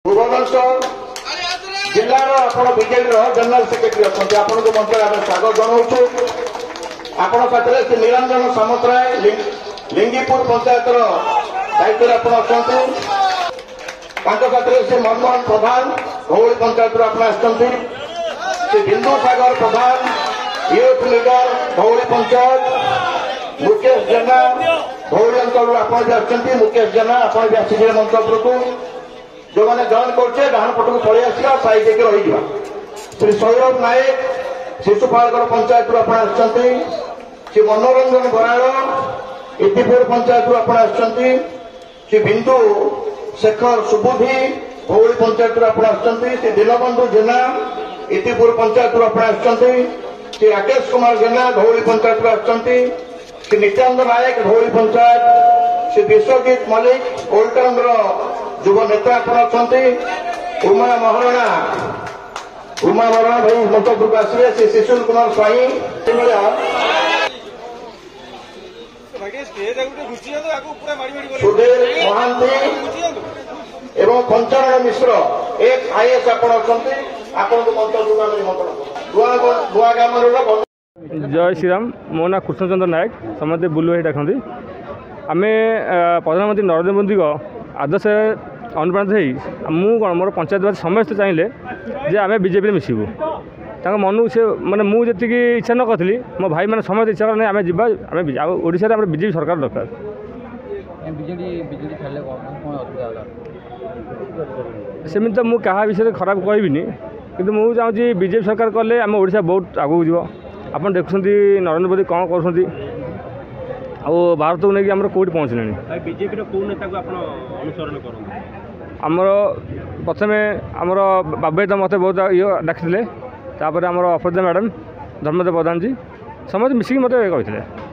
भुवनेश्वर जिलार आप BJP general secretary अच्छा आपन को मंच आम स्वागत जनाऊँ आपण साथी श्री निरंजन सामतराय लिंगीपुर पंचायत दायित्व अच्छा साथी श्री मनमोहन प्रधान भौली पंचायत श्री बिंदु सागर प्रधान यूथ लीडर भौली पंचायत मुकेश जेना भौली अंचल आप मुकेश जेना आप मंच उपरकू जो मैंने जॉइन करछे डाण पट को पलि आसिया साइड के रही श्री सौरभ नायक शिशुपालगढ़ पंचायत श्री मनोरंजन बराड़ इतिपुर पंचायत श्री बिंदु शेखर सुबुद्धि भौली पंचायत श्री दीनबंधु जेना इतिपुर पंचायत श्री राकेश कुमार जेना भौली पंचायत श्री नित्यानंद नायक भौली पंचायत श्री विश्वजीत मल्लिक ओल्टाउन युव नेता अच्छा उमा महारणा भाई मंतव्य आसवे श्री शिशुल कुमार स्वाई सुधीर महांती एवं पंचानन मिश्र एक आईएएस आपण जय श्रीराम मो ना कृष्णचंद्र नायक समस्ते बुलु भाई डाकती आम प्रधानमंत्री नरेंद्र मोदी को आदर्श अनुप्राणित हो मोर पंचायतवासी समस्ते चाहिए जे आम बीजेपी मिसबू मन से मानने मुझे इच्छा न करी मो भाई मैंने समस्त इच्छा करें आम जा ओडिशा रे बीजेपी सरकार दरकार सेमती तो मुझे क्या विषय खराब कहबिनी कि मुझे चाहूँगी बीजेपी सरकार कले आम ओडिशा बहुत आगू जीव आप देखुं नरेंद्र मोदी कौन कर भारत को लेकिन आम कौट पहुँचले बीजेपी कौ नेता को अनुसरण कर आमर प्रथम आमर बाबू तो मत बहुत ये डाक आमर अफरोजा मैडम धर्मेन्द्र प्रधान जी समस्त मिसिक मत कहते